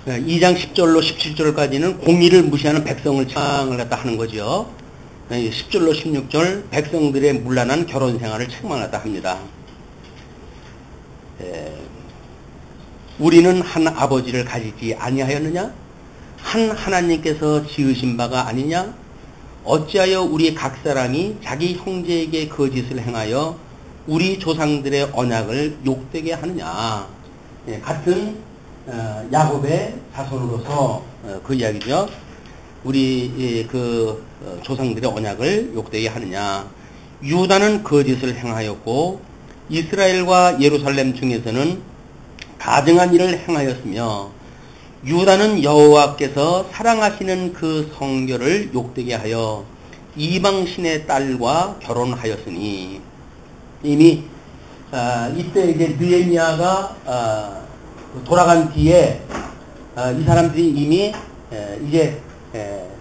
2장 10절로 17절까지는 공의를 무시하는 백성을 책망을 갖다 하는 거죠. 10절로 16절 백성들의 문란한 결혼 생활을 책망하다 합니다. 우리는 한 아버지를 가지지 아니하였느냐? 한 하나님께서 지으신 바가 아니냐? 어찌하여 우리 각 사람이 자기 형제에게 거짓을 행하여 우리 조상들의 언약을 욕되게 하느냐? 같은 야곱의 자손으로서 그 이야기죠. 우리 그 조상들의 언약을 욕되게 하느냐? 유다는 거짓을 행하였고 이스라엘과 예루살렘 중에서는 가증한 일을 행하였으며 유다는 여호와께서 사랑하시는 그 성결을 욕되게 하여 이방신의 딸과 결혼하였으니. 이미 이때 이제 느헤미야가 돌아간 뒤에 이 사람들이 이미 이제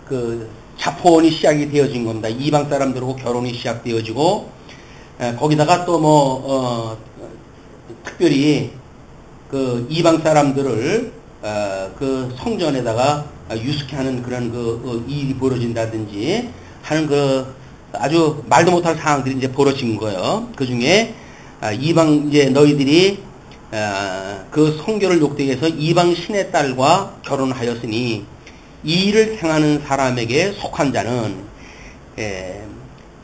그 자포원이 시작이 되어진 겁니다. 이방 사람들하고 결혼이 시작되어지고 거기다가 또 뭐 특별히 그 이방 사람들을 그 성전에다가 유숙하는 그런 그 일이 벌어진다든지 하는 그 아주 말도 못할 상황들이 이제 벌어진 거예요. 그 중에 이방 이제 너희들이 그 성결을 욕되게 해서 이방 신의 딸과 결혼하였으니 이 일을 행하는 사람에게 속한 자는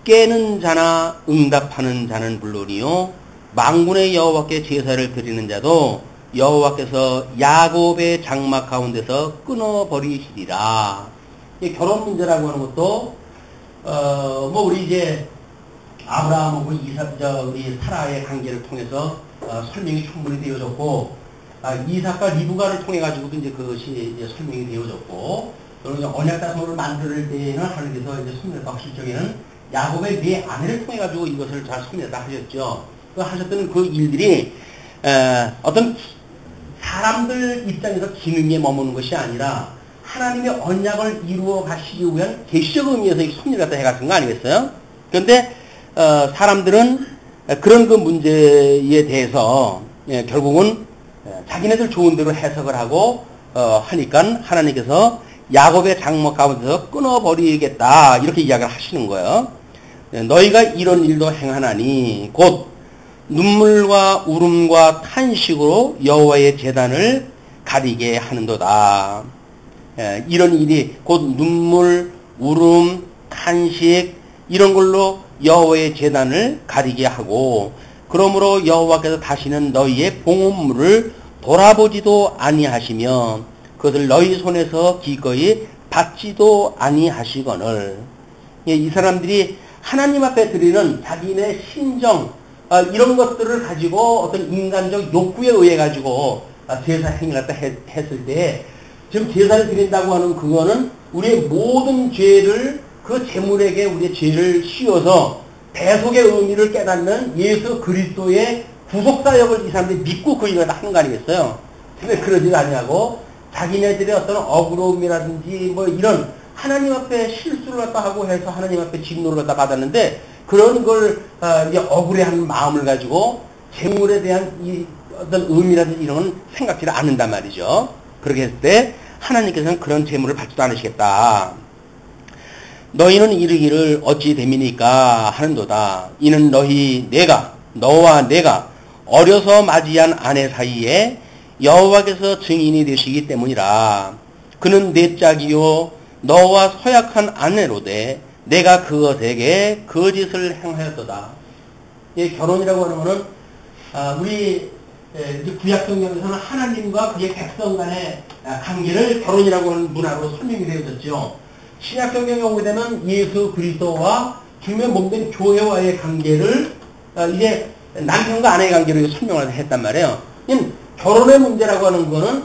깨는 자나 응답하는 자는 물론이요 만군의 여호와께 제사를 드리는 자도 여호와께서 야곱의 장막 가운데서 끊어버리시리라. 결혼 문제라고 하는 것도 뭐 우리 이제 아브라함하고 우리 사라의 관계를 통해서 설명이 충분히 되어졌고 이삭과 리브가를 통해 가지고도 이제 그것이 이제 설명이 되어졌고 그리고 언약 다소를 만들 때에는 하나님께서 이제 설명했고 실적에는 야곱의 네 아내를 통해 가지고 이것을 잘 설명했다 하셨죠. 그 하셨던 그 일들이 어떤 사람들 입장에서 기능에 머무는 것이 아니라 하나님의 언약을 이루어 가시기 위한 계시적 의미에서 섭리를 갖다 해갔던 거 아니겠어요? 그런데 사람들은 그런 그 문제에 대해서 결국은 자기네들 좋은 대로 해석을 하고 하니까 하나님께서 야곱의 장막 가운데서 끊어버리겠다 이렇게 이야기를 하시는 거예요. 너희가 이런 일도 행하나니 곧 눈물과 울음과 탄식으로 여호와의 제단을 가리게 하는도다. 이런 일이 곧 눈물, 울음, 탄식 이런 걸로 여호와의 제단을 가리게 하고 그러므로 여호와께서 다시는 너희의 봉헌물을 돌아보지도 아니하시며 그것을 너희 손에서 기꺼이 받지도 아니하시거늘. 이 사람들이 하나님 앞에 드리는 자기네 신정 이런 것들을 가지고 어떤 인간적 욕구에 의해 가지고 제사 행위를 갖다 했을 때 지금 제사를 드린다고 하는 그거는 우리의 모든 죄를 그 제물에게 우리의 죄를 씌워서 대속의 의미를 깨닫는 예수 그리스도의 구속사역을 이 사람들이 믿고 그 일을 하는 거 아니겠어요? 근데 그러지 아니하고 자기네들의 어떤 억울함이라든지 뭐 이런 하나님 앞에 실수를 갖다 하고 해서 하나님 앞에 진노를 갖다 받았는데 그런 걸 이제 억울해하는 마음을 가지고 재물에 대한 이 어떤 의미라든지 이런 건 생각지를 않는단 말이죠. 그렇게 했을 때 하나님께서는 그런 재물을 받지도 않으시겠다. 너희는 이르기를 어찌 됨이니까 하는도다. 이는 너와 내가 어려서 맞이한 아내 사이에 여호와께서 증인이 되시기 때문이라. 그는 내 짝이요 너와 서약한 아내로되 내가 그것에게 거짓을 행하였도다. 결혼이라고 하는 것은 우리 구약 성경에서는 하나님과 그의 백성 간의 관계를 결혼이라고 하는 문화로 설명이 되어졌죠. 신약 성경에 오게 되면 예수 그리스도와 주님의 몸된 교회와의 관계를 이제 남편과 아내의 관계로 설명을 했단 말이에요. 결혼의 문제라고 하는 거는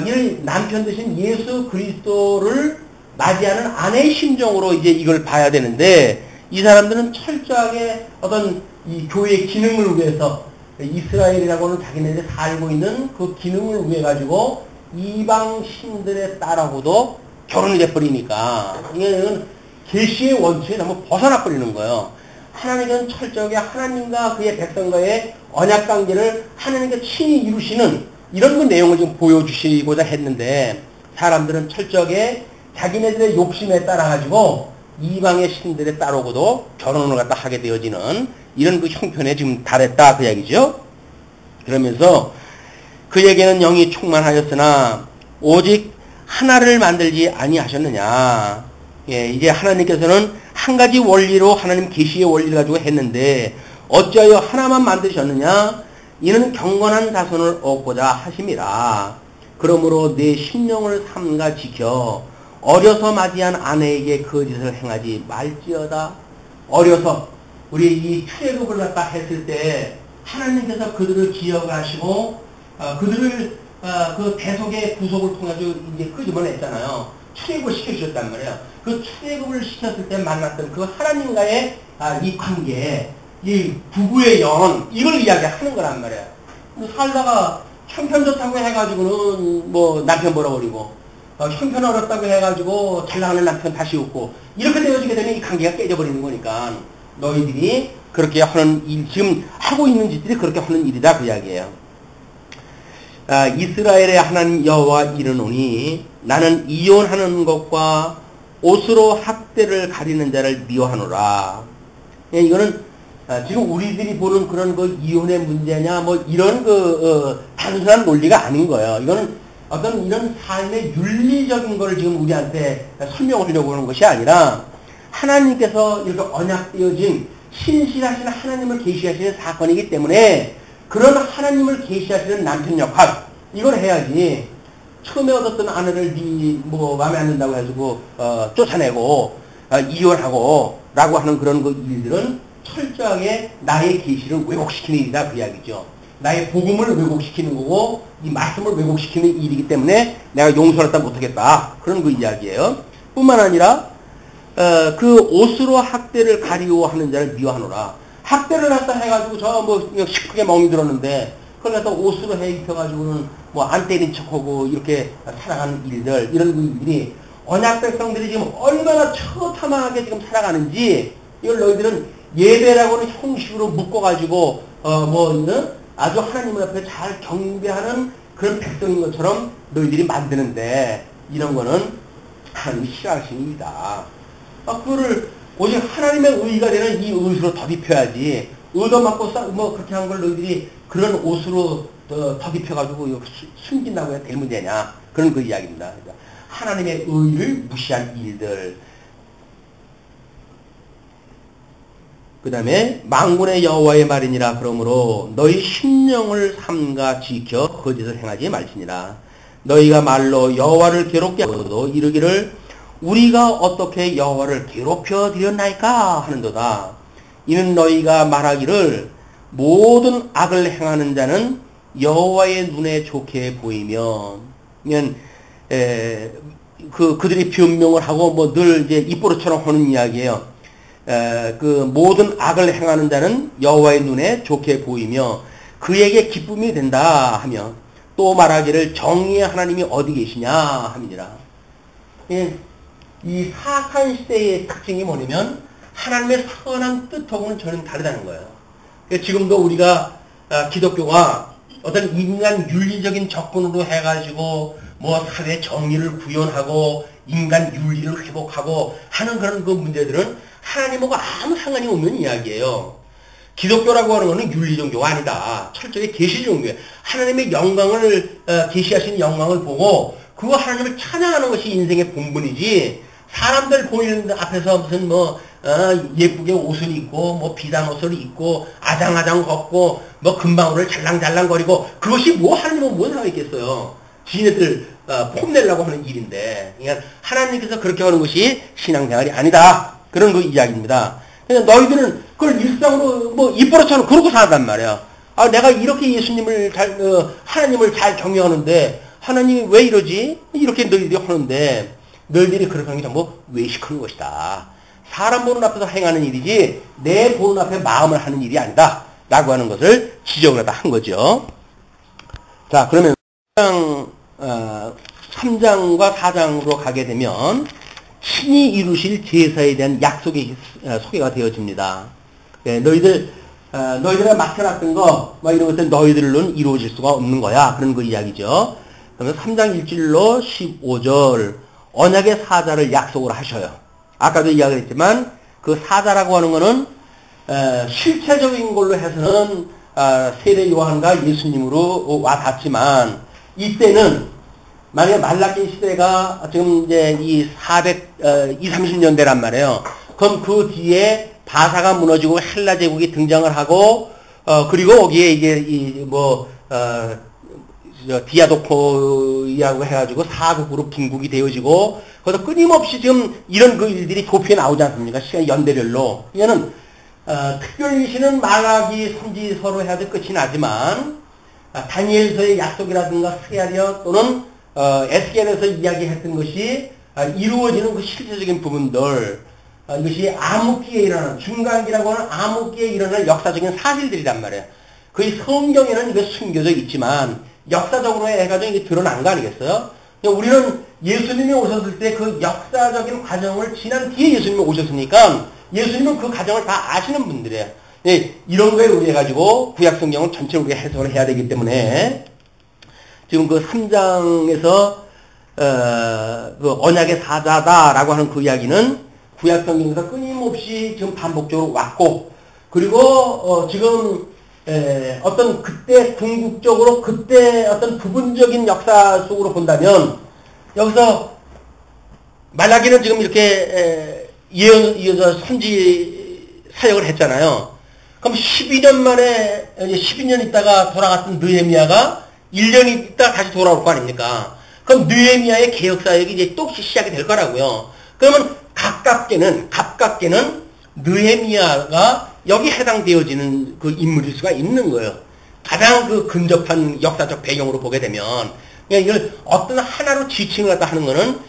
이 남편 대신 예수 그리스도를 맞이하는 아내의 심정으로 이제 이걸 봐야 되는데 이 사람들은 철저하게 어떤 이 교회의 기능을 위해서 이스라엘이라고 하는 자기네들이 살고 있는 그 기능을 위해 가지고 이방 신들의 딸하고도 결혼이 돼버리니까 이거는 계시의 원칙에 너무 벗어나 버리는 거예요. 하나님은 철저하게 하나님과 그의 백성과의 언약 관계를 하나님께 친히 이루시는 이런 그 내용을 좀 보여주시고자 했는데 사람들은 철저하게 자기네들의 욕심에 따라가지고 이방의 신들에 따르고도 결혼을 갖다 하게 되어지는 이런 그 형편에 지금 달했다 그 얘기죠. 그러면서 그에게는 영이 충만하였으나 오직 하나를 만들지 아니하셨느냐. 예, 이제 하나님께서는 한 가지 원리로 하나님 계시의 원리를 가지고 했는데 어찌하여 하나만 만드셨느냐. 이는 경건한 자손을 얻고자 하심이라. 그러므로 내 심령을 삼가 지켜 어려서 맞이한 아내에게 거짓을 행하지 말지어다. 어려서 우리 이 출애굽을 갖다 했을 때 하나님께서 그들을 기억하시고 그들을 그 대속의 구속을 통해서 이제 끄집어냈잖아요. 출애굽을 시켜주셨단 말이에요. 그 출애굽을 시켰을 때 만났던 그 하나님과의 이 관계, 이 부부의 연, 이걸 이야기하는 거란 말이에요. 살다가 형편 좋다고 해가지고는 뭐 남편 벌어버리고, 형편 어렵다고 해가지고 잘 나가는 남편 다시 웃고, 이렇게 되어지게 되면 이 관계가 깨져버리는 거니까 너희들이 그렇게 하는 일, 지금 하고 있는 짓들이 그렇게 하는 일이다 그 이야기예요. 이스라엘의 하나님 여호와 이르노니 나는 이혼하는 것과 옷으로 학대를 가리는 자를 미워하노라. 이거는 지금 우리들이 보는 그런 그 이혼의 문제냐 뭐 이런 단순한 논리가 아닌 거예요. 이거는 어떤 이런 삶의 윤리적인 걸 지금 우리한테 설명하려고 하는 것이 아니라 하나님께서 이렇게 언약되어진 신실하신 하나님을 계시하시는 사건이기 때문에 그런 하나님을 계시하시는 남편 역할 이걸 해야지. 처음에 얻었던 아내를 뭐 마음에 안 든다고 해가지고 쫓아내고 이혼하고 라고 하는 그런 그 일들은 철저하게 나의 계시를 왜곡시키는 일이다 그 이야기죠. 나의 복음을 왜곡시키는 거고 이 말씀을 왜곡시키는 일이기 때문에 내가 용서를 다 못하겠다 그런 그 이야기예요. 뿐만 아니라 그 옷으로 학대를 가리워하는 자를 미워하노라. 학대를 갖다 해가지고 저 뭐 시크게 멍이 들었는데 그걸 갖다 옷으로 해 입혀가지고는 뭐 안 때린 척하고 이렇게 살아가는 일들 이런 일들이 언약 백성들이 지금 얼마나 처참하게 지금 살아가는지 이걸 너희들은 예배라고는 형식으로 묶어가지고 아주 하나님 앞에 잘 경배하는 그런 백성인 것처럼 너희들이 만드는데 이런 거는 하나님이 싫어하시는 일이다. 그거를 오직 하나님의 의가 되는 이 옷으로 덧입혀야지. 얻어맞고 뭐 그렇게 한 걸 너희들이 그런 옷으로 덧입혀가지고 숨긴다고 해야 될 문제냐. 그런 그 이야기입니다. 하나님의 의를 무시한 일들. 그 다음에 만군의 여호와의 말이니라. 그러므로 너희 심령을 삼가 지켜 거짓을 행하지 말지니라. 너희가 말로 여호와를 괴롭게 하고도 이르기를 우리가 어떻게 여호와를 괴롭혀 드렸나이까 하는도다. 이는 너희가 말하기를 모든 악을 행하는 자는 여호와의 눈에 좋게 보이며, 그들이 변명을 하고 뭐 늘 이제 입버릇처럼 하는 이야기예요. 그 모든 악을 행하는 자는 여호와의 눈에 좋게 보이며 그에게 기쁨이 된다 하며 또 말하기를 정의의 하나님이 어디 계시냐 함이니라. 이 사악한 시대의 특징이 뭐냐면 하나님의 선한 뜻하고는 전혀 다르다는 거예요. 지금도 우리가 기독교가 어떤 인간 윤리적인 접근으로 해가지고 뭐 사회 정의를 구현하고 인간 윤리를 회복하고 하는 그런 그 문제들은 하나님하고 아무 상관이 없는 이야기예요. 기독교라고 하는 것은 윤리 종교가 아니다. 철저히 계시 종교예요. 하나님의 영광을 계시하시는 영광을 보고 그거 하나님을 찬양하는 것이 인생의 본분이지. 사람들 보이는 앞에서 무슨 예쁘게 옷을 입고 뭐 비단 옷을 입고 아장아장 걷고 뭐 금방울을 잘랑잘랑거리고 그것이 뭐 하나님은 뭔 상관이 있겠어요. 지네들 폼내려고 하는 일인데, 그러니까 하나님께서 그렇게 하는 것이 신앙생활이 아니다. 그런 그 이야기입니다. 그냥 너희들은 그걸 일상으로 뭐 입버릇처럼 그러고 산단 말이야. 내가 이렇게 예수님을 하나님을 잘 경외하는데 하나님이 왜 이러지? 이렇게 너희들이 하는데 너희들이 그렇게 하는 게 전부 외식하는 것이다. 사람 보는 앞에서 행하는 일이지 내 보는 앞에 마음을 하는 일이 아니다. 라고 하는 것을 지적을 한 거죠. 자, 그러면 3장과 4장으로 가게 되면 신이 이루실 제사에 대한 약속이 소개가 되어집니다. 너희들 너희들이 맡겨놨던 거, 막 이런 것들 너희들로는 이루어질 수가 없는 거야. 그런 그 이야기죠. 그러면 3장 1절로 15절, 언약의 사자를 약속을 하셔요. 아까도 이야기했지만, 그 사자라고 하는 거는, 실체적인 걸로 해서는, 세례 요한과 예수님으로 와 닿지만, 이때는, 만약에 말라기 시대가 지금 이제 이 30년대란 말이에요. 그럼 그 뒤에 바사가 무너지고 헬라 제국이 등장을 하고, 그리고 거기에 이게 디아도코이라고 해가지고 사국으로 분국이 되어지고, 거기서 끊임없이 지금 이런 그 일들이 도표에 나오지 않습니까? 시간 연대별로. 이거는, 특별히시는 말라기 선지서로 해야지 끝이 나지만, 다니엘서의 약속이라든가 스가랴 또는, 에스겔에서 이야기했던 것이 이루어지는 그 실제적인 부분들, 이것이 암흑기에 일어나는, 중간기라고 하는 암흑기에 일어나는 역사적인 사실들이란 말이에요. 거의 성경에는 이게 숨겨져 있지만, 역사적으로 해가지고 이게 드러난 거 아니겠어요? 우리는 예수님이 오셨을 때 그 역사적인 과정을 지난 뒤에 예수님이 오셨으니까, 예수님은 그 과정을 다 아시는 분들이에요. 이런 거에 의해가지고 구약성경을 전체로 우리가 해석을 해야 되기 때문에, 지금 그 3장에서, 그 언약의 사자다라고 하는 그 이야기는 구약성경에서 끊임없이 지금 반복적으로 왔고, 그리고, 지금, 어떤 그때 궁극적으로 그때 어떤 부분적인 역사 속으로 본다면, 여기서 말라기는 지금 이렇게, 이어서 선지 사역을 했잖아요. 그럼 12년 만에, 12년 있다가 돌아갔던 느헤미야가 1년 있다가 다시 돌아올 거 아닙니까? 그럼 느헤미야의 개혁사역이 이제 또 시작이 될 거라고요. 그러면 가깝게는 느헤미야가 여기 해당되어지는 그 인물일 수가 있는 거예요. 가장 그 근접한 역사적 배경으로 보게 되면. 그러니까 이걸 어떤 하나로 지칭을 갖다 하는 거는,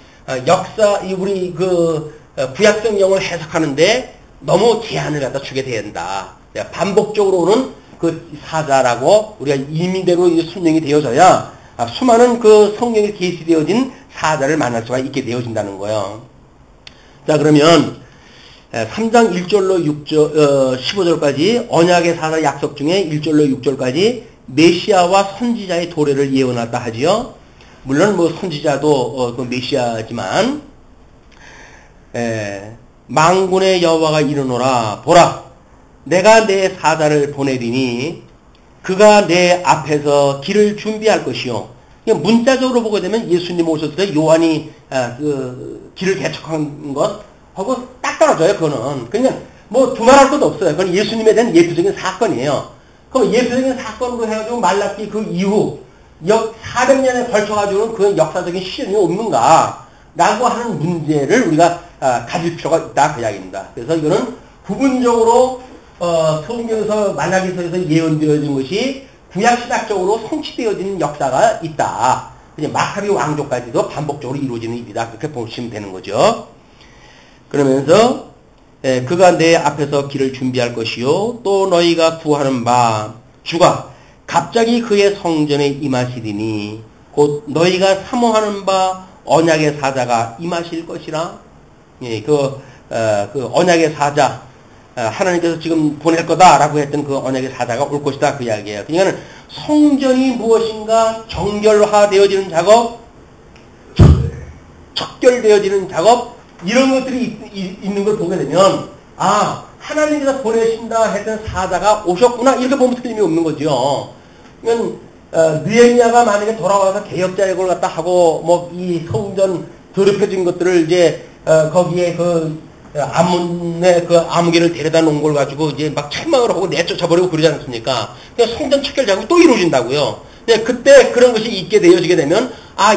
우리 그, 구약성경을 해석하는데 너무 제한을 갖다 주게 된다. 반복적으로는 그 사자라고 우리가 임의대로 순명이 되어져야 수많은 그 성경에 게시되어진 사자를 만날 수가 있게 되어진다는 거예요. 자, 그러면 3장 1절로 15절까지 언약의 사자 약속 중에 1절로 6절까지 메시아와 선지자의 도래를 예언했다 하지요. 물론 뭐 선지자도 그 메시아지만, 만군의 여호와가 이르노라, 보라, 내가 내 사자를 보내리니 그가 내 앞에서 길을 준비할 것이요. 문자적으로 보게 되면 예수님 오셨을 때 요한이 그 길을 개척한 것하고 딱 떨어져요. 그거는 그냥 뭐 두말할 것도 없어요. 그건 예수님에 대한 예표적인 사건이에요. 그럼 예표적인 사건으로 해가지고 말라기 그 이후 400년에 걸쳐가지고는 그 역사적인 시련이 없는가 라고 하는 문제를 우리가 가질 필요가 있다 그 이야기입니다. 그래서 이거는 부분적으로 성경에서 말라기서에서 예언되어진 것이 구약시작적으로 성취되어지는 역사가 있다. 이제 마카비 왕조까지도 반복적으로 이루어지는 일이다. 그렇게 보시면 되는 거죠. 그러면서 그가 내 앞에서 길을 준비할 것이요 또 너희가 구하는 바 주가 갑자기 그의 성전에 임하시리니 곧 너희가 사모하는 바 언약의 사자가 임하실 것이라. 그 언약의 사자, 하나님께서 지금 보낼 거다라고 했던 그 언약의 사자가 올 것이다 그 이야기예요. 그러니까 성전이 무엇인가 정결화되어지는 작업, 척결되어지는 작업, 이런 것들이 있는 걸 보게 되면 하나님께서 보내신다 했던 사자가 오셨구나 이렇게 보면 틀림이 없는 거죠. 그러니까 느헤미야가 만약에 돌아와서 개혁자역을 갖다 하고 뭐 이 성전 더럽혀진 것들을 이제 거기에 그 아문의 그 아무개를 데려다 놓은 걸 가지고 이제 막 책망을 하고 내쫓아버리고 그러지 않습니까? 그냥 성전 척결 작업이 또 이루어진다고요. 근데 그때 그런 것이 있게 되어지게 되면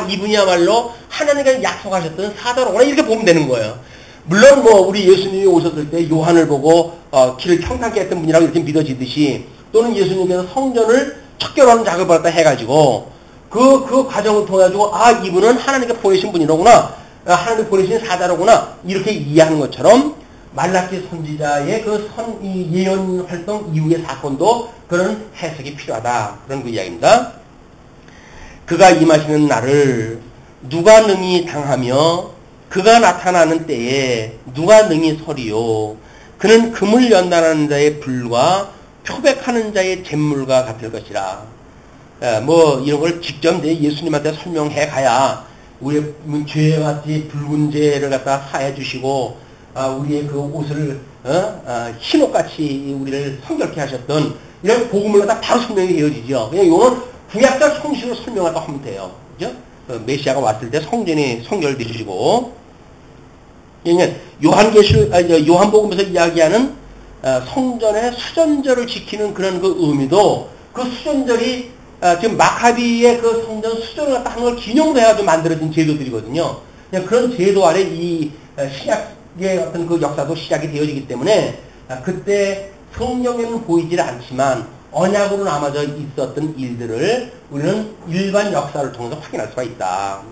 이분이야말로 하나님께서 약속하셨던 사자로구나 이렇게 보면 되는 거예요. 물론 뭐 우리 예수님이 오셨을 때 요한을 보고 길을 평탄케 했던 분이라고 이렇게 믿어지듯이 또는 예수님께서 성전을 척결하는 작업을 갖다 해가지고 그 과정을 통해가지고 이분은 하나님께 보내신 분이로구나, 하나님께 보내신 사자로구나 이렇게 이해하는 것처럼 말라기 선지자의 이 예언 활동 이후의 사건도 그런 해석이 필요하다 그런 그 이야기입니다. 그가 임하시는 날을 누가 능히 당하며 그가 나타나는 때에 누가 능히 서리요. 그는 금을 연단하는 자의 불과 표백하는 자의 잿물과 같을 것이라. 뭐 이런 걸 직접 예수님한테 설명해 가야 우리의 죄같이 붉은 죄를 갖다 사해 주시고 우리의 그 옷을 흰옷같이 우리를 성결케 하셨던 이런 복음을 갖다 바로 설명이 되어지죠. 그냥 이거는 구약적 성식으로 설명하다 하면 돼요. 그죠? 메시아가 왔을 때 성전이 성결되시고, 요한복음에서 이야기하는 성전의 수전절을 지키는 그런 그 의미도, 그 수전절이 지금 마카비의 그 성전 수전을 갖다 하는 걸 기념으로 해가지고 만들어진 제도들이거든요. 그냥 그런 제도 아래 이 신약의 어떤 그 역사도 시작이 되어지기 때문에 그때 성경에는 보이질 않지만 언약으로 남아져 있었던 일들을 우리는 일반 역사를 통해서 확인할 수가 있다.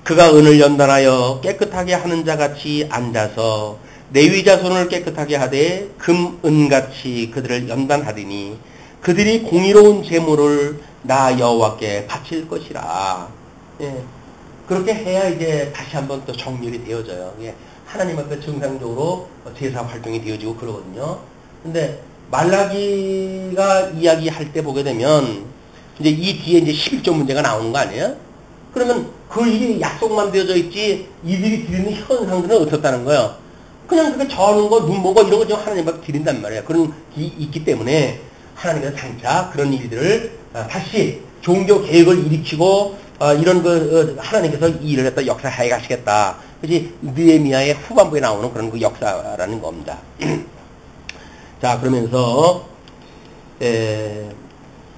그가 은을 연단하여 깨끗하게 하는 자같이 앉아서 레위 자손을 깨끗하게 하되 금, 은같이 그들을 연단하리니 그들이 공의로운 제물을 나 여호와께 바칠 것이라. 예. 그렇게 해야 이제 다시 한번 또 정렬이 되어져요. 예. 하나님 앞에 정상적으로 제사 활동이 되어지고 그러거든요. 근데 말라기가 이야기할 때 보게 되면 이제 이 뒤에 이제 11조 문제가 나오는 거 아니에요? 그러면 그 일이 약속만 되어져 있지 이들이 드리는 현상들은 어떻다는 거예요? 그냥 그렇게 저는 거, 눈 보고 이런 거 좀 하나님 앞에 드린단 말이에요. 그런 게 있기 때문에 하나님께서 장차 그런 일들을 다시 종교 계획을 일으키고 이런 그 하나님께서 이 일을 갖다 역사해 가시겠다. 그지 느헤미야의 후반부에 나오는 그런 그 역사라는 겁니다. 자, 그러면서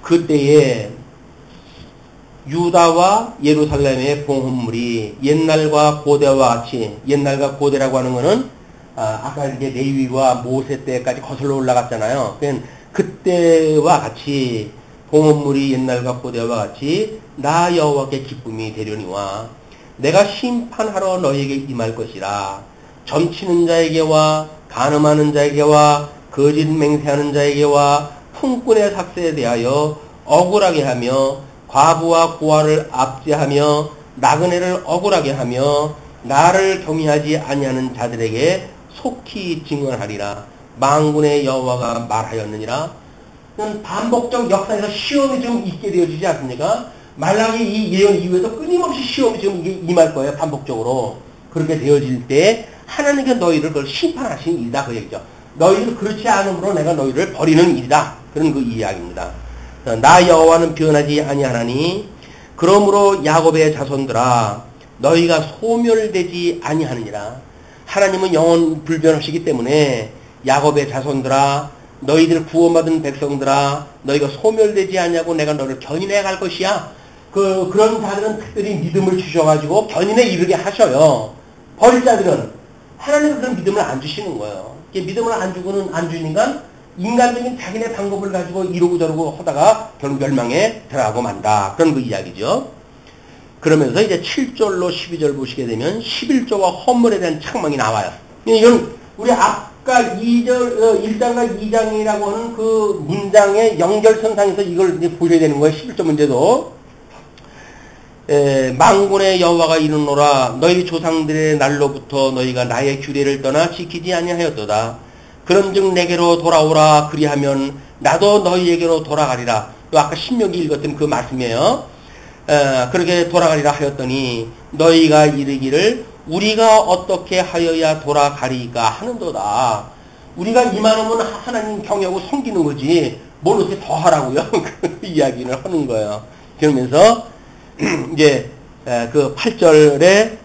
그때에 유다와 예루살렘의 봉헌물이 옛날과 고대와 같이, 옛날과 고대라고 하는 거는 아까 이제 레위와 모세 때까지 거슬러 올라갔잖아요. 그때와 같이 봉헌물이 옛날과 고대와 같이 나 여호와께 기쁨이 되려니와 내가 심판하러 너희에게 임할 것이라. 점치는 자에게와 간음하는 자에게와 거짓 맹세하는 자에게와 품꾼의 삭세에 대하여 억울하게 하며 과부와 고아를 압제하며 나그네를 억울하게 하며 나를 경외하지 아니하는 자들에게 속히 증언하리라. 만군의 여호와가 말하였느니라. 반복적 역사에서 시험이 좀 있게 되어지지 않습니까? 말라기 이 예언 이후에도 끊임없이 시험이 좀 이게 임할 거예요. 반복적으로. 그렇게 되어질 때 하나님께서 너희를 그걸 심판하신 일이다. 그 얘기죠. 너희를 그렇지 않으므로 내가 너희를 버리는 일이다. 그런 그 이야기입니다. 나 여호와는 변하지 아니하나니 그러므로 야곱의 자손들아 너희가 소멸되지 아니하느니라. 하나님은 영원 불변하시기 때문에 야곱의 자손들아 너희들 구원받은 백성들아 너희가 소멸되지 아니하고 내가 너를 견인해 갈 것이야. 그런 자들은 특별히 믿음을 주셔가지고 견인에 이르게 하셔요. 버릴 자들은 하나님은 그런 믿음을 안 주시는 거예요. 믿음을 안 주니까 인간적인 자기네 방법을 가지고 이러고 저러고 하다가 결국 멸망에 들어가고 만다. 그런 그 이야기죠. 그러면서 이제 7절로 12절 보시게 되면 11조와 헌물에 대한 책망이 나와요. 이건 우리 아까 1장과 2장이라고 하는 그 문장의 연결선상에서 이걸 이제 보셔야 되는 거예요. 11조 문제도. 만군의 여호와가 이르노라 너희 조상들의 날로부터 너희가 나의 규례를 떠나 지키지 아니하였도다. 그런즉 내게로 돌아오라. 그리하면 나도 너희에게로 돌아가리라. 아까 신명기 읽었던 그 말씀이에요. 그렇게 돌아가리라 하였더니 너희가 이르기를 우리가 어떻게 하여야 돌아가리까 하는도다. 우리가 이만하면 하나님 경외하고 섬기는 거지 뭘 어떻게 더 하라고요? 그 이야기를 하는 거예요. 그러면서 이제 그 8절에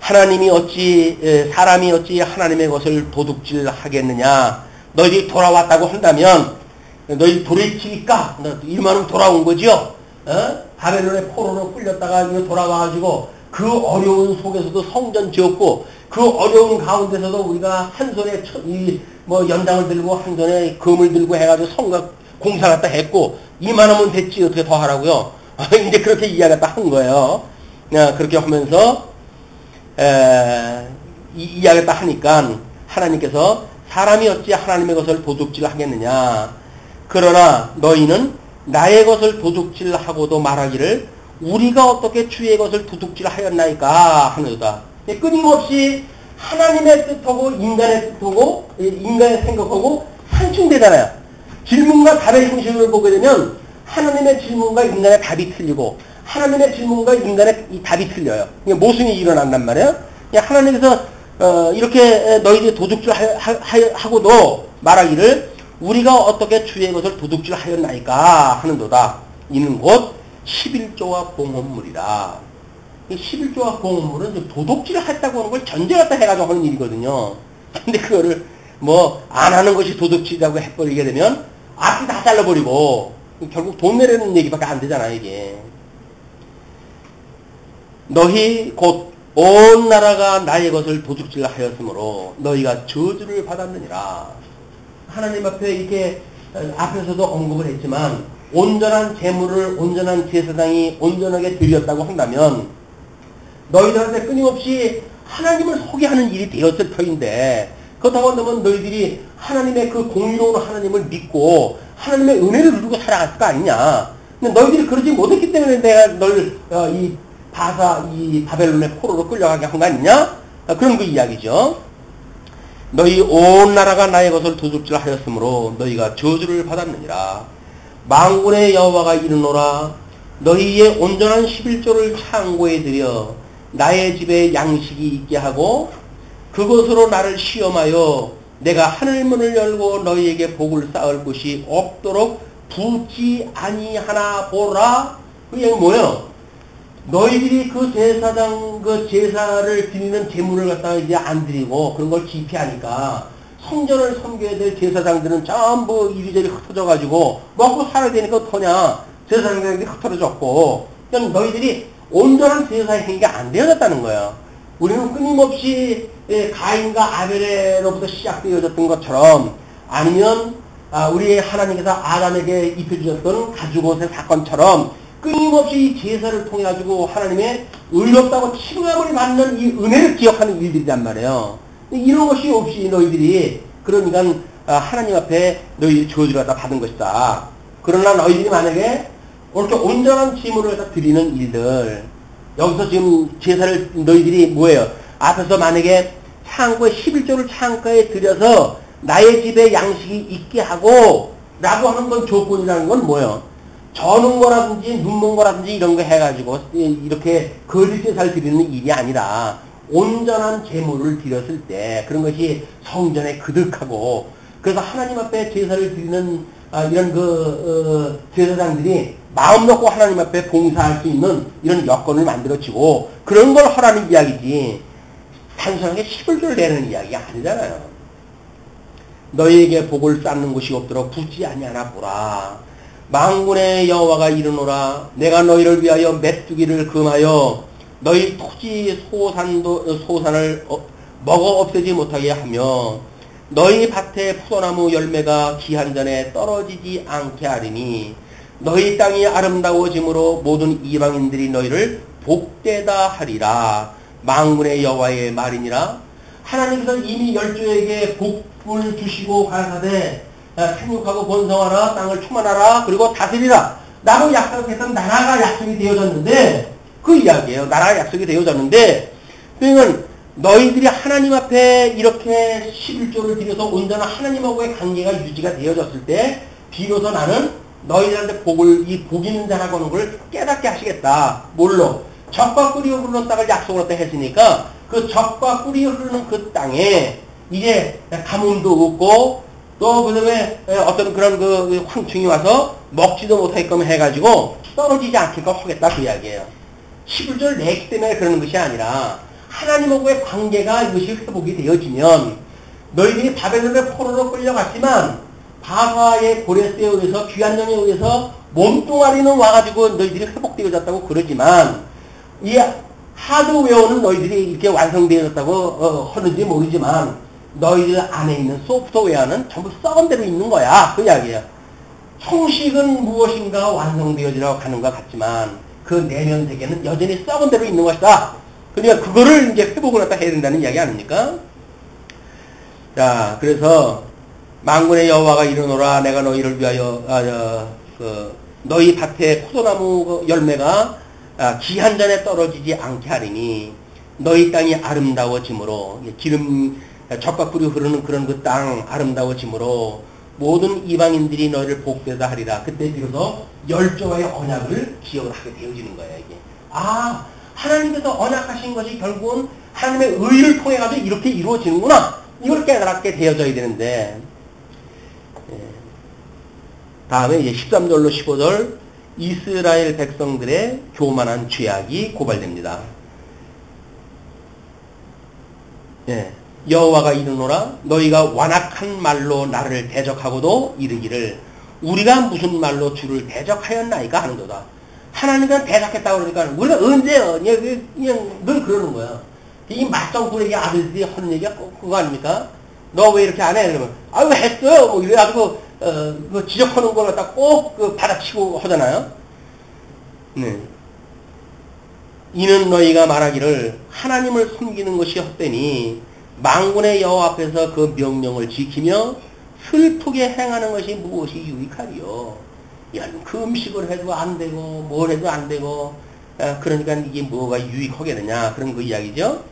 하나님이 어찌 사람이 어찌 하나님의 것을 도둑질하겠느냐. 너희들이 돌아왔다고 한다면 너희 돌이키니까 이만하면 돌아온 거지요. 바벨론의 포로로 끌렸다가 돌아와가지고 그 어려운 속에서도 성전 지었고 그 어려운 가운데서도 우리가 한 손에 연장을 들고 한 손에 금을 들고 해가지고 성곽 공사 갖다 했고 이만하면 됐지 어떻게 더 하라고요. 이제 그렇게 이야기 갖다 한 거예요. 그렇게 하면서 이야기 갖다 하니까 하나님께서 사람이 어찌 하나님의 것을 도둑질하겠느냐. 그러나 너희는 나의 것을 도둑질하고도 말하기를 우리가 어떻게 주의 것을 도둑질하였나이까 하는도다. 끊임없이 하나님의 뜻하고 인간의 뜻하고 인간의 생각하고 상충되잖아요. 질문과 답의 형식을 보게 되면 하나님의 질문과 인간의 답이 틀리고 하나님의 질문과 인간의 이 답이 틀려요. 모순이 일어난단 말이에요. 하나님께서 이렇게 너희들이 도둑질 하고도 말하기를 우리가 어떻게 주의 것을 도둑질 하였나이까 하는도다. 이는 곧 11조와 봉헌물이라. 이 11조와 봉헌물은 도둑질을 했다고 하는 걸 전제갖다 해가지고 하는 일이거든요. 근데 그거를 뭐 안 하는 것이 도둑질이라고 해버리게 되면 앞이 다 잘라버리고 결국 돈 내려는 얘기밖에 안 되잖아요, 이게. 너희 곧 온 나라가 나의 것을 도둑질 하였으므로 너희가 저주를 받았느니라. 하나님 앞에 이렇게 앞에서도 언급을 했지만 온전한 제물을 온전한 제사장이 온전하게 드렸다고 한다면 너희들한테 끊임없이 하나님을 소개하는 일이 되었을 터인데 그렇다고 한다면 너희들이 하나님의 그 공의로운 하나님을 믿고 하나님의 은혜를 누리고 살아갈 거 아니냐. 근데 너희들이 그러지 못했기 때문에 내가 널 이 바벨론의 포로로 끌려가게 한 거 아니냐? 그런 그 이야기죠. 너희 온 나라가 나의 것을 도둑질 하였으므로 너희가 저주를 받았느니라. 만군의 여호와가 이르노라. 너희의 온전한 11조를 창고에 들여 나의 집에 양식이 있게 하고 그것으로 나를 시험하여 내가 하늘문을 열고 너희에게 복을 쌓을 곳이 없도록 붓지 아니하나 보라. 그게 뭐예요? 너희들이 그 제사장 그 제사를 드리는 제물을 갖다가 이제 안 드리고 그런 걸 기피하니까 성전을 섬겨야 될 제사장들은 전부 이리저리 흩어져 가지고 먹고 살아야 되니까 어떠냐. 제사장들이 흩어졌고 그러니까 너희들이 온전한 제사 행위가 안 되어졌다는 거예요. 우리는 끊임없이 가인과 아벨로부터 시작되어졌던 것처럼 아니면 우리 하나님께서 아담에게 입혀주셨던 가죽옷의 사건처럼 끊임없이 이 제사를 통해 가지고 하나님의 의롭다고 칭함을 받는 이 은혜를 기억하는 일들이란 말이에요. 이런 것이 없이 너희들이 그러니까 하나님 앞에 너희들이 저주를 갖다 받은 것이다. 그러나 너희들이 만약에 이렇게 온전한 제물을 갖다 드리는 일들 여기서 지금 제사를 너희들이 뭐예요? 앞에서 만약에 창고에 11조를 창고에 들여서 나의 집에 양식이 있게 하고 라고 하는 건 조건이라는 건 뭐예요? 저는 거라든지 눈먼 거라든지 이런 거 해가지고 이렇게 거짓 제사를 드리는 일이 아니라 온전한 제물을 드렸을 때 그런 것이 성전에 그득하고 그래서 하나님 앞에 제사를 드리는 이런 제사장들이 마음 놓고 하나님 앞에 봉사할 수 있는 이런 여건을 만들어지고 그런 걸 하라는 이야기지 단순하게 11조를 내는 이야기가 아니잖아요. 너희에게 복을 쌓는 곳이 없도록 붓지 아니하나 보라. 만군의 여호와가 이르노라. 내가 너희를 위하여 메뚜기를 금하여 너희 토지 소산을 먹어 없애지 못하게 하며 너희 밭의 포도나무 열매가 기한 전에 떨어지지 않게 하리니 너희 땅이 아름다워짐으로 모든 이방인들이 너희를 복되다 하리라. 만군의 여호와의 말이니라. 하나님께서 이미 열조에게 복을 주시고 가라사대 생육하고 번성하라 땅을 충만하라 그리고 다스리라 라고 약속했던 나라가 약속이 되어졌는데 그 이야기예요. 나라가 약속이 되어졌는데 그러니까 너희들이 하나님 앞에 이렇게 11조를 드려서 온전한 하나님하고의 관계가 유지가 되어졌을 때 비로소 나는 너희들한테 복 있는 자라고 하는 걸 깨닫게 하시겠다. 뭘로? 젖과 꿀이 흐르는 땅을 약속을 했다 했으니까 그 젖과 꿀이 흐르는 그 땅에 이제 가뭄도 없고 또 그다음에 어떤 그런 그 황충이 와서 먹지도 못하게끔 해가지고 떨어지지 않게끔 하겠다 그 이야기예요. 11조를 냈기 때문에 그러는 것이 아니라 하나님하고의 관계가 이것이 회복이 되어지면 너희들이 바벨론의 포로로 끌려갔지만 바사의 고레스에 의해서 귀환령에 의해서 몸뚱아리는 와가지고 너희들이 회복되어졌다고 그러지만 이 하드웨어는 너희들이 이렇게 완성되어졌다고 하는지 모르지만 너희들 안에 있는 소프트웨어는 전부 썩은 대로 있는 거야. 그 이야기야. 형식은 무엇인가 완성되어지라고 가는 것 같지만 그 내면 세계는 여전히 썩은 대로 있는 것이다. 그러니까 그거를 이제 회복을 갖다 해야 된다는 이야기 아닙니까? 자, 그래서 만군의 여호와가 이르노라. 내가 너희를 위하여 너희 밭에 포도나무 열매가 기한 전에 떨어지지 않게 하리니 너희 땅이 아름다워짐으로 기름 젖과 꿀이 흐르는 그런 그 땅 아름다워짐으로 모든 이방인들이 너희를 복되다 하리라. 그때 비로소 열조와의 언약을 기억을 하게 되어지는 거예요. 이게 하나님께서 언약하신 것이 결국은 하나님의 의를 통해 가지고 이렇게 이루어지는구나. 이걸 깨달게 되어져야 되는데 다음에 이제 13절로 15절 이스라엘 백성들의 교만한 죄악이 고발됩니다. 여호와가 이르노라 너희가 완악한 말로 나를 대적하고도 이르기를 우리가 무슨 말로 주를 대적하였나이까 하는도다. 하나님은 대적했다고 그러니까 우리가 언제요? 그냥 늘 그러는 거야. 이 맞장구레기 아들들이 하는 얘기가 그거 아닙니까? 너 왜 이렇게 안 해? 그러면 왜 했어요? 뭐 이래가지고 그 지적하는 걸 갖다 꼭 그 받아치고 하잖아요. 네. 이는 너희가 말하기를 하나님을 숨기는 것이 헛되니 만군의 여호와 앞에서 그 명령을 지키며 슬프게 행하는 것이 무엇이 유익하리요. 그 음식을 해도 안 되고 뭘 해도 안 되고 그러니까 이게 뭐가 유익하겠느냐 그런 그 이야기죠.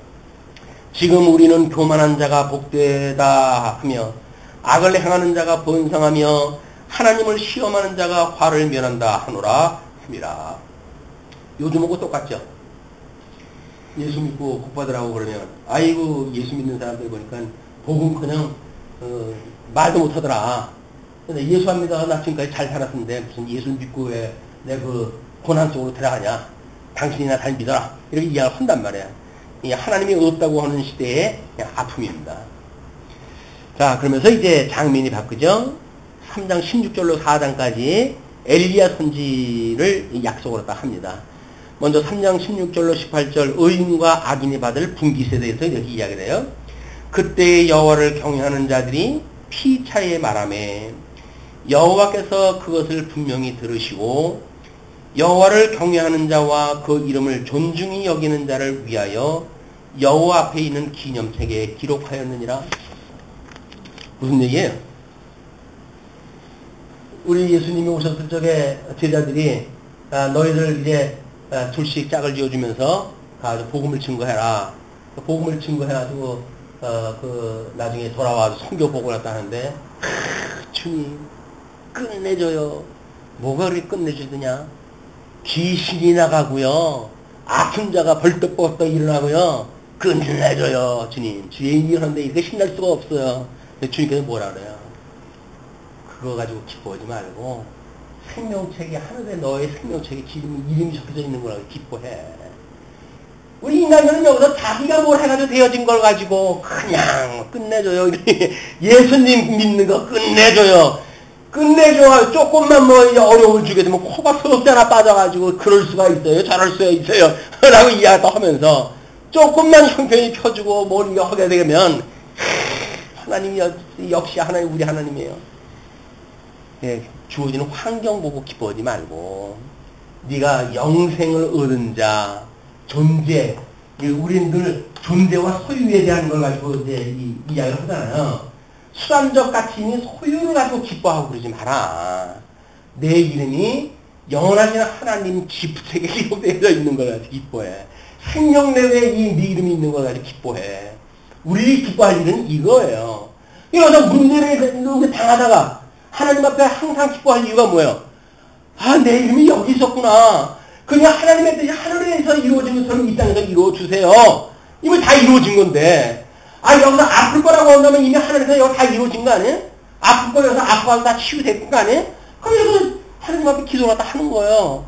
지금 우리는 교만한 자가 복되다 하며 악을 행하는 자가 번성하며 하나님을 시험하는 자가 화를 면한다 하노라 합니다. 요즘하고 똑같죠. 예수 믿고 복받으라고 그러면 아이고 예수 믿는 사람들 보니까 복음커녕 말도 못하더라. 근데 예수합니다. 나 지금까지 잘 살았는데 무슨 예수 믿고 왜 내 그 고난 속으로 들어가냐. 당신이나 잘 믿어라. 이렇게 이야기를 한단 말이야. 이 하나님이 없다고 하는 시대의 아픔입니다. 자 그러면서 이제 장면이 바뀌죠. 3장 16절로 4장까지 엘리야 선지를 약속으로 딱 합니다. 먼저 3장 16절로 18절 의인과 악인이 받을 분깃에 대해서 이렇게 이야기를 해요. 그때 여호와를 경외하는 자들이 피차에 말하매 여호와께서 그것을 분명히 들으시고 여호와를 경외하는 자와 그 이름을 존중히 여기는 자를 위하여 여호와 앞에 있는 기념책에 기록하였느니라. 무슨 얘기예요? 우리 예수님이 오셨을 적에 제자들이 너희들 이제 둘씩 짝을 지어주면서 가서 복음을 증거해라. 복음을 증거해가지고 나중에 돌아와서 선교 복을 했다 하는데 주님 끝내줘요. 뭐가 그렇게 끝내주더냐? 귀신이 나가고요. 아픈 자가 벌떡벌떡 일어나고요. 끝내줘요. 주님. 주의 일하는데 이렇게 신날 수가 없어요. 근데 주님께서 뭐라 그래요? 그거 가지고 기뻐하지 말고 생명책에 하늘에 너의 생명책에 이름이 적혀져 있는 거라고 기뻐해. 우리 인간들은 여기서 자기가 뭘 해가지고 되어진 걸 가지고 그냥 끝내줘요. 예수님 믿는 거 끝내줘요. 끝내줘. 조금만 뭐 어려움을 주게 되면 코가 석자나 빠져가지고 그럴 수가 있어요. 저럴 수가 있어요. 라고 이야기 하면서 조금만 형편이 펴주고 뭘 하게 되면 하나님 역시 하나님 우리 하나님이에요. 예, 주어지는 환경 보고 기뻐하지 말고 네가 영생을 얻은 자 존재 우리는 늘 존재와 소유에 대한 걸 가지고 이제 이야기를 하잖아요. 수단적 가치인 소유를 가지고 기뻐하고 그러지 마라. 내 이름이 영원하신 하나님 지푸책에 기록되어 있는 걸 가지고 기뻐해. 생명 내외에 네 이름이 있는 걸 가지고 기뻐해. 우리 기뻐할 일은 이거예요. 여기서 문제를 당하다가 하나님 앞에 항상 기뻐할 이유가 뭐예요? 내 이름이 여기 있었구나. 그냥 하나님의 뜻이 하늘에서 이루어진 것처럼 이 땅에서 이루어주세요. 이거 다 이루어진 건데 여기서 아플 거라고 한다면 이미 하늘에서 여기 다 이루어진 거 아니에요? 아플 거 여기서 아파서 다 치유될 거 아니에요? 그럼 여기서 하나님 앞에 기도를 다 하는 거예요.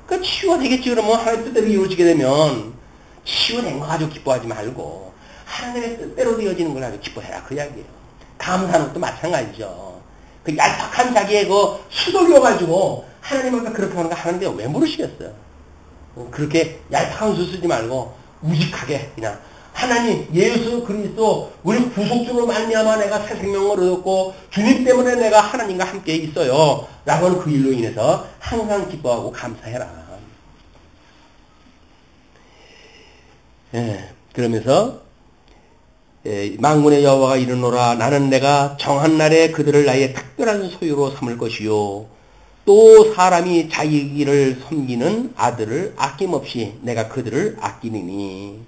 그러니까 치유가 되겠지. 그러면 하나님 뜻대로 이루어지게 되면 치유된 거 가지고 기뻐하지 말고 하나님의 뜻대로 되어지는 걸 가지고 기뻐해라. 그 이야기예요. 감사하는 것도 마찬가지죠. 그 얄팍한 자기의 그 수독이어가지고 하나님 앞에 그렇게 하는 거 하는데 왜 모르시겠어요? 그렇게 얄팍한 수 쓰지 말고 우직하게 그냥 하나님 예수 그리스도 우리 구속주로 말미암아 내가 새 생명을 얻었고 주님 때문에 내가 하나님과 함께 있어요 라고 하는 그 일로 인해서 항상 기뻐하고 감사해라. 그러면서 만군의 여호와가 이르노라 나는 내가 정한 날에 그들을 나의 특별한 소유로 삼을 것이요 또 사람이 자기를 섬기는 아들을 아낌없이 내가 그들을 아끼느니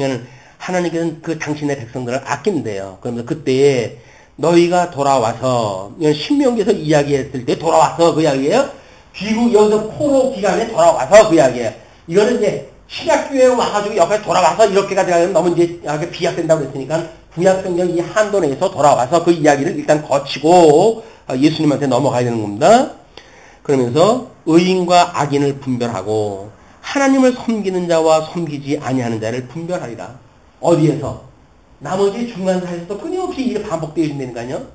그러니까 하나님께서는 그 당신의 백성들을 아낀대요. 그러면서 그때에 너희가 돌아와서, 이건 신명기에서 이야기했을 때 돌아와서 그 이야기예요. 귀국, 여기서 포로 기간에 돌아와서 그 이야기예요. 이거는 이제 신약교회에 와가지고 여기까지 돌아와서 이렇게까지 가면 너무 이제 비약된다고 그랬으니까 구약성경 이 한도 내에서 돌아와서 그 이야기를 일단 거치고 예수님한테 넘어가야 되는 겁니다. 그러면서 의인과 악인을 분별하고 하나님을 섬기는 자와 섬기지 아니하는 자를 분별하리라. 어디에서? 나머지 중간 사이에서도 끊임없이 일이 반복되어 있는다니까요.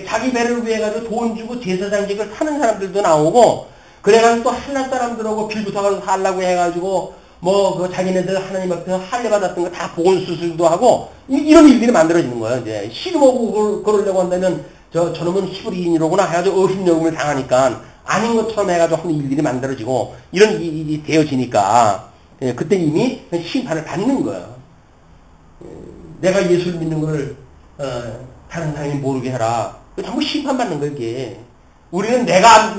자기 배를 위해 가지고 돈 주고 제사장직을 타는 사람들도 나오고, 그래가지고 또 한날 사람들하고 빌붙어가지고 살라고 해가지고 그 자기네들 하나님 앞에서 할례 받았던 거 다 보건 수술도 하고 이런 일들이 만들어지는 거예요. 이제 시름하고 그러려고 한다면 저놈은 히브리인이로구나 해가지고 의심여김을 당하니까 아닌 것처럼 해가지고 하는 일들이 만들어지고 이런 일이 되어지니까 그때 이미 심판을 받는 거예요. 내가 예수를 믿는 걸 다른 사람이 모르게 해라. 전부 심판받는 거예요, 이게. 우리는 내가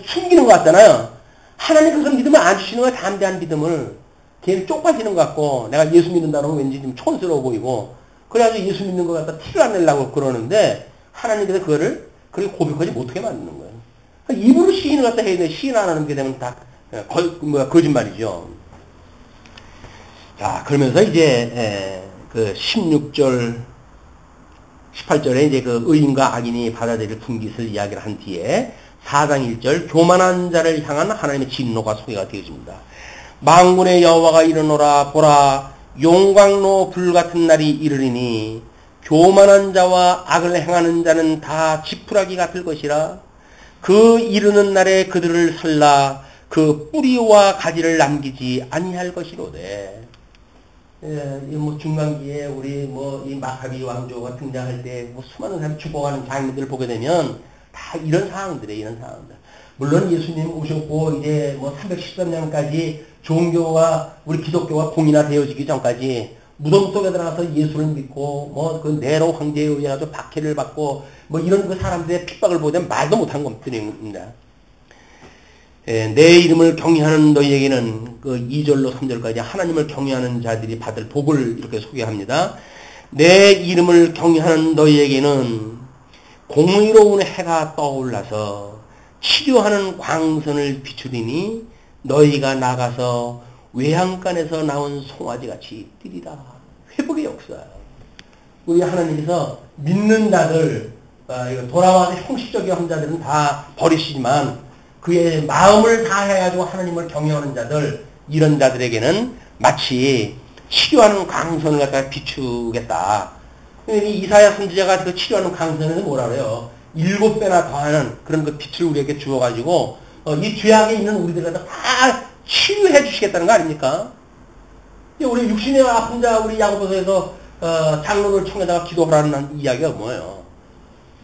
숨기는 것 같잖아요. 하나님께서 믿음을 안 주시는 거야, 담대한 믿음을. 걔는 쪽팔리는 것 같고, 내가 예수 믿는다 그러면 왠지 좀 촌스러워 보이고, 그래가지고 예수 믿는 것 같다 티를 안 내려고 그러는데, 하나님께서 그거를 그렇게 고백하지 못하게 만드는 거예요. 입으로 시인을 갖다 해야 돼. 시인 안 하는 게 되면 다 거짓말이죠. 자, 그러면서 이제 그 16절 18절에 이제 그 의인과 악인이 받아들일 분깃을 이야기를 한 뒤에 4장 1절 교만한 자를 향한 하나님의 진노가 소개가 되어집니다. 만군의 여호와가 이르노라. 보라, 용광로 불같은 날이 이르리니 교만한 자와 악을 행하는 자는 다 지푸라기 같을 것이라. 그 이르는 날에 그들을 살라 그 뿌리와 가지를 남기지 아니할 것이로되. 중간기에 우리 이 마카비 왕조가 등장할 때 수많은 사람이 죽어가는 장면들을 보게 되면 다 이런 상황들이에요, 이런 상황들. 물론 예수님 오셨고 이제 313년까지 종교와 우리 기독교가 봉인화되어지기 전까지 무덤 속에 들어가서 예수를 믿고 그 네로 황제에 의해서 박해를 받고 이런 그 사람들의 핍박을 보면 말도 못한 것들입니다. 내 이름을 경외하는 너희에게는 그 2절로 3절까지 하나님을 경외하는 자들이 받을 복을 이렇게 소개합니다. 내 이름을 경외하는 너희에게는 공의로운 해가 떠올라서 치료하는 광선을 비추리니 너희가 나가서 외양간에서 나온 송아지같이 뛰리라. 회복의 역사. 우리 하나님께서 믿는 자들, 돌아와서 형식적인 혼자들은 다 버리시지만 그의 마음을 다해가지고 하나님을 경외하는 자들, 이런 자들에게는 마치 치료하는 광선을 갖다가 비추겠다. 이사야 선지자가 그 치료하는 광선에는 뭐라 그래요? 7배나 더하는 그런 그 빛을 우리에게 주어가지고 이 죄악에 있는 우리들 갖다 다 치유해 주시겠다는 거 아닙니까? 우리 육신의 아픈 자, 우리 야고보서에서 장로를 청에다가 기도하라는 이야기가 뭐예요?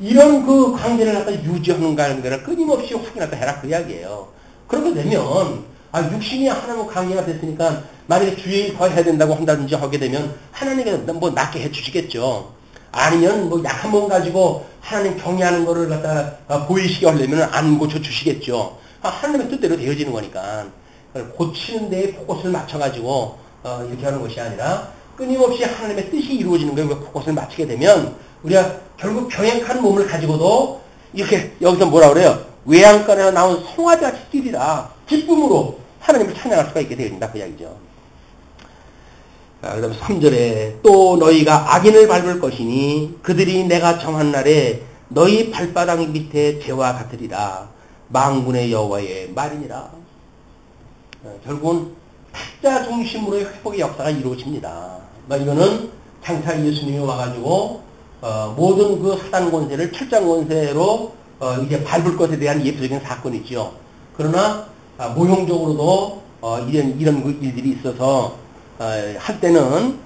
이런 그 관계를 갖다 유지하는 관계를 끊임없이 확인하다 해라, 그 이야기예요. 그렇게 되면 육신이 하나님과 관계가 됐으니까 만약에 주의 일 더 해야 된다고 한다든지 하게 되면 하나님께서 낫게 해주시겠죠. 아니면 약한 몸 가지고 하나님 경외하는 거를 갖다 보이시게 하려면 안 고쳐주시겠죠. 하나님의 뜻대로 되어지는 거니까. 고치는 데에 포커스를 맞춰가지고 이렇게 하는 것이 아니라 끊임없이 하나님의 뜻이 이루어지는 거에 포커스를 맞추게 되면 우리가 결국 병약한 몸을 가지고도 이렇게 여기서 뭐라 그래요? 외양간에 나온 송아지같이 뛰리라. 기쁨으로 하나님을 찬양할 수가 있게 되어진다, 그 이야기죠. 그 다음에 3절에 또 너희가 악인을 밟을 것이니 그들이 내가 정한 날에 너희 발바닥 밑에 재와 같으리라. 만군의 여호와의 말이니라. 결국은 타자 중심으로의 회복의 역사가 이루어집니다. 이거는 장차 예수님이 와가지고 모든 그 사단 권세를 철장 권세로 이제 밟을 것에 대한 예표적인 사건이죠. 그러나 모형적으로도 이런 그 일들이 있어서 한때는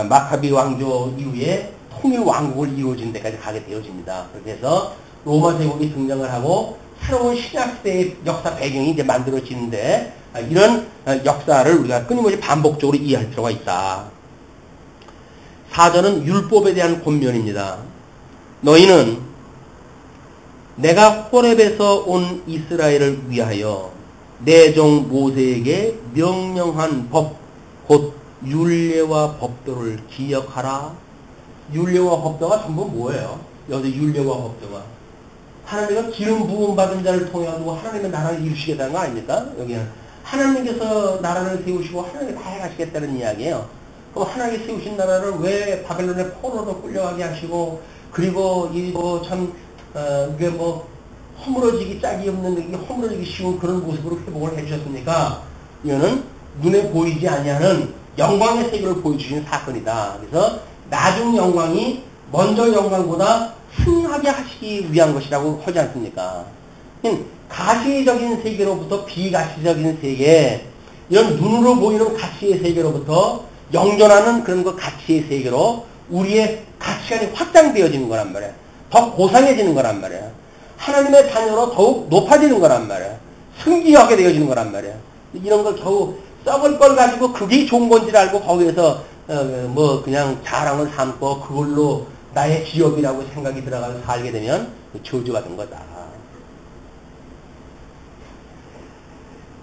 마카비 왕조 이후에 통일 왕국을 이루어진 데까지 가게 되어집니다. 그렇게 해서 로마 제국이 등장을 하고 새로운 신약 시대의 역사 배경이 이제 만들어지는데 이런 역사를 우리가 끊임없이 반복적으로 이해할 필요가 있다. 4절은 율법에 대한 권면입니다. 너희는 내가 호렙에서 온 이스라엘을 위하여 내 종 모세에게 명령한 법, 곧 율례와 법도를 기억하라. 율례와 법도가 전부 뭐예요? 여기서 율례와 법도가 하나님은 기름 부음 받은 자를 통해 가지고 하나님의 나라를 이루시겠다는 거 아닙니까? 여기는 하나님께서 나라를 세우시고 하나님이 다 해가시겠다는 이야기예요. 그럼 하나님이 세우신 나라를 왜 바벨론의 포로로 끌려가게 하시고, 그리고 이 뭐 참 이게 뭐 허물어지기 짝이 없는, 허물어지기 쉬운 그런 모습으로 회복을 해주셨습니까? 이거는 눈에 보이지 아니하는 영광의 세계를 보여주신 사건이다. 그래서 나중 영광이 먼저 영광보다 승하게 하시기 위한 것이라고 하지 않습니까? 가시적인 세계로부터 비가시적인 세계, 이런 눈으로 보이는 가치의 세계로부터 영존하는 그런 그 가치의 세계로 우리의 가치관이 확장되어지는 거란 말이에요. 더 고상해지는 거란 말이에요. 하나님의 자녀로 더욱 높아지는 거란 말이에요. 승기하게 되어지는 거란 말이에요. 이런 걸 겨우 썩을 걸 가지고 그게 좋은 건지를 알고 거기에서 뭐 그냥 자랑을 삼고 그걸로 나의 기업이라고 생각이 들어가서 살게 되면 저주받은 거다.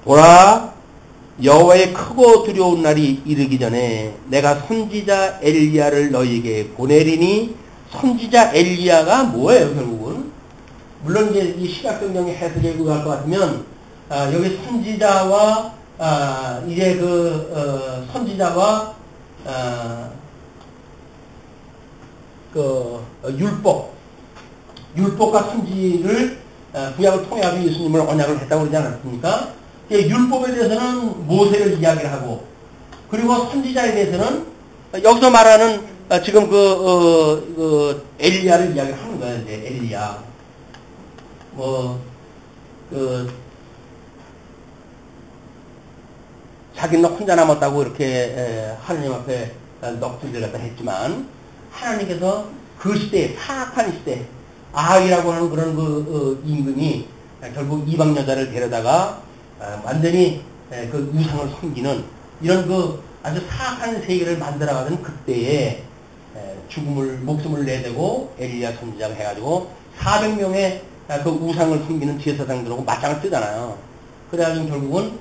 보라, 여호와의 크고 두려운 날이 이르기 전에 내가 선지자 엘리야를 너희에게 보내리니, 선지자 엘리야가 뭐예요, 결국은? 물론 이제 이 시각성경의 해석에 의할 것 같으면 여기 선지자와 이제 선지자와 율법과 선지를 구약을 통해 가지고 예수님을 언약을 했다고 그러지 않았습니까? 율법에 대해서는 모세를 이야기를 하고, 그리고 선지자에 대해서는 여기서 말하는 지금 엘리야를 이야기를 하는 거예요. 이제 엘리야. 자기는 혼자 남았다고 이렇게 하나님 앞에 넋두리를 갖다 했지만, 하나님께서 그 시대에, 사악한 시대, 아합이라고 하는 그런 임금이 결국 이방 여자를 데려다가 완전히 그 우상을 섬기는 이런 아주 사악한 세계를 만들어가는 그때에 목숨을 내대고 엘리야 선지자가 해가지고 400명의 그 우상을 섬기는 제사장들하고 맞짱을 뜨잖아요. 그래가지고 결국은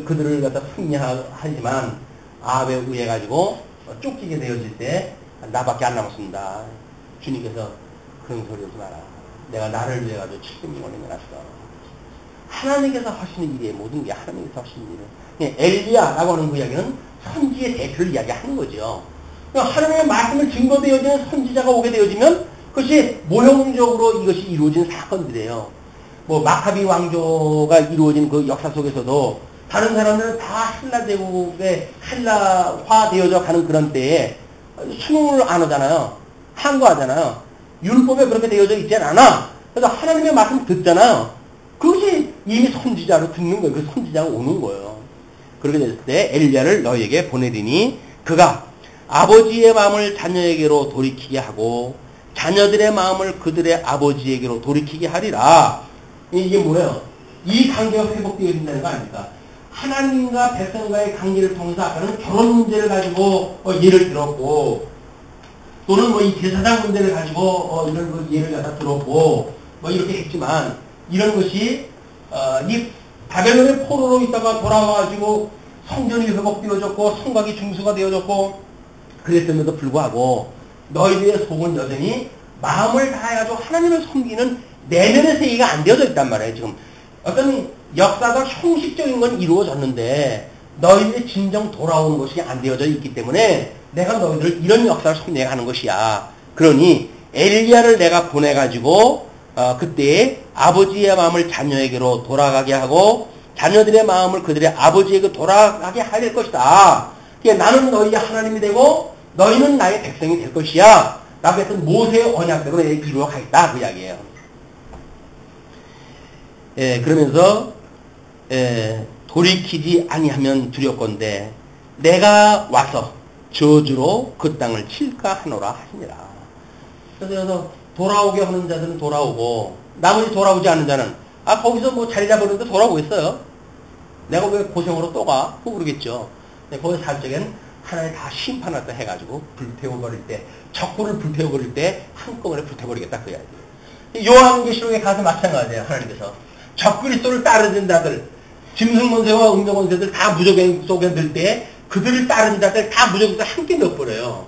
그들을 갖다 승리하지만 아합에 의해 가지고 쫓기게 되어질 때 나밖에 안 남았습니다. 주님께서 그런 소리 하지 마라. 내가 나를 위해 가지고 700명을 내놨어. 하나님께서 하시는 일이에요. 모든 게 하나님께서 하시는 일이에요. 엘리야라고 하는 그 이야기는 선지의 대표를 이야기하는 거죠. 하나님의 말씀을 증거되어지는 선지자가 오게 되어지면 그것이 모형적으로 이것이 이루어진 사건들이에요. 뭐 마카비 왕조가 이루어진 그 역사 속에서도 다른 사람들은 다 헬라 제국에 헬라화되어져 가는 그런 때에 수능을 안 하잖아요. 항거하잖아요. 율법에 그렇게 되어져 있지 않아. 그래서 하나님의 말씀 듣잖아요. 그것이 이미 선지자로 듣는 거예요. 그 선지자가 오는 거예요. 그렇게 됐을 때 엘리야를 너희에게 보내리니 그가 아버지의 마음을 자녀에게로 돌이키게 하고 자녀들의 마음을 그들의 아버지에게로 돌이키게 하리라. 이게 뭐예요? 이 관계가 회복되어진다는 거 아닙니까? 하나님과 백성과의 관계를 통해서 아까는 결혼 문제를 가지고 예를 들었고, 또는 뭐 이 제사장 문제를 가지고 이런 예를 갖다 들었고 뭐 이렇게 했지만, 이런 것이 이 바벨론의 포로로 있다가 돌아와가지고 성전이 회복되어졌고 성곽이 중수가 되어졌고 그랬음에도 불구하고 너희들의 속은 여전히 마음을 다해가지고 하나님을 섬기는 내면의 세계가 안 되어져 있단 말이에요. 지금 어떤 역사적 형식적인 건 이루어졌는데 너희들의 진정 돌아오는 것이 안 되어져 있기 때문에 내가 너희들을 이런 역사를 섬기게 하는 것이야. 그러니 엘리야를 내가 보내가지고 그때 아버지의 마음을 자녀에게로 돌아가게 하고 자녀들의 마음을 그들의 아버지에게 돌아가게 할 것이다. 그러니까 나는 너희의 하나님이 되고 너희는 나의 백성이 될 것이야. 라고 했던 모세의 언약대로 이루어가겠다. 그 이야기예요. 그러면서 돌이키지 아니하면 두렵건대 내가 와서 저주로 그 땅을 칠까 하노라 하시니라. 그래서 돌아오게 하는 자들은 돌아오고 나머지 돌아오지 않는 자는 거기서 뭐 자리 잡았는데 돌아오겠어요? 내가 왜 고생으로 또 가? 그러겠죠. 거기서 살 적엔 하나님 다 심판할 때 해가지고 불태워버릴 때, 적군을 불태워버릴 때 한꺼번에 불태워버리겠다 그 이야기예요. 요한계시록에 가서 마찬가지예요. 하나님께서 적그리스도를 따르는 자들, 짐승권세와 음녀권세들 다 무적행 속에 들 때 그들을 따른 자들 다 무적에서 함께 넣어버려요.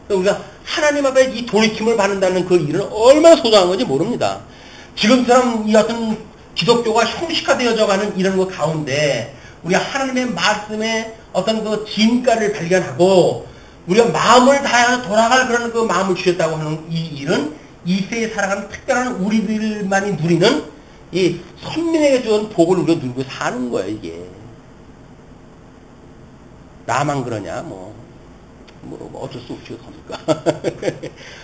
우리가 하나님 앞에 이 돌이킴을 받는다는 그 일은 얼마나 소중한 건지 모릅니다. 지금처럼 이 같은 기독교가 형식화되어져 가는 이런 것 가운데 우리가 하나님의 말씀에 어떤 그 진가를 발견하고 우리가 마음을 다해서 돌아갈 그런 그 마음을 주셨다고 하는 이 일은 이 세에 살아가는 특별한 우리들만이 누리는 이 선민에게 준 복을 우리가 누리고 사는 거예요, 이게. 나만 그러냐, 뭐 어쩔 수 없이 합니까?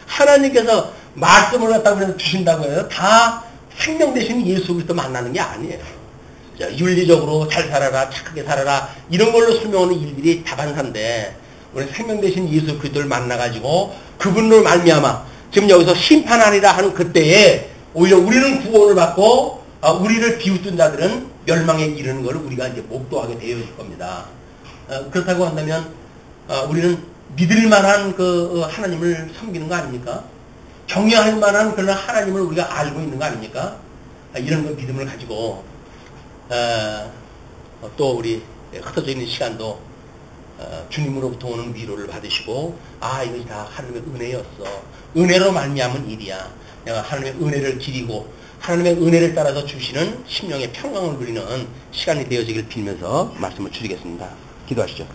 하나님께서 말씀을 갖다가 주신다고 해요. 다 생명 대신 예수 그리스도 만나는 게 아니에요. 자, 윤리적으로 잘 살아라, 착하게 살아라, 이런 걸로 설명하는 일들이 다반사인데, 우리 생명 대신 예수 그리스도를 만나가지고, 그분으로 말미암아, 지금 여기서 심판하리라 하는 그때에, 오히려 우리는 구원을 받고, 우리를 비웃던 자들은 멸망에 이르는 걸 우리가 이제 목도하게 되어질 겁니다. 그렇다고 한다면, 우리는 믿을 만한 그 하나님을 섬기는 거 아닙니까? 경외할 만한 그런 하나님을 우리가 알고 있는 거 아닙니까? 이런 그 믿음을 가지고, 또 우리 흩어져 있는 시간도 주님으로부터 오는 위로를 받으시고, 이것이 다 하나님의 은혜였어. 은혜로 말미암은 일이야. 내가 하나님의 은혜를 기리고 하나님의 은혜를 따라서 주시는 심령의 평강을 누리는 시간이 되어지길 빌면서 말씀을 드리겠습니다. 기도하시죠.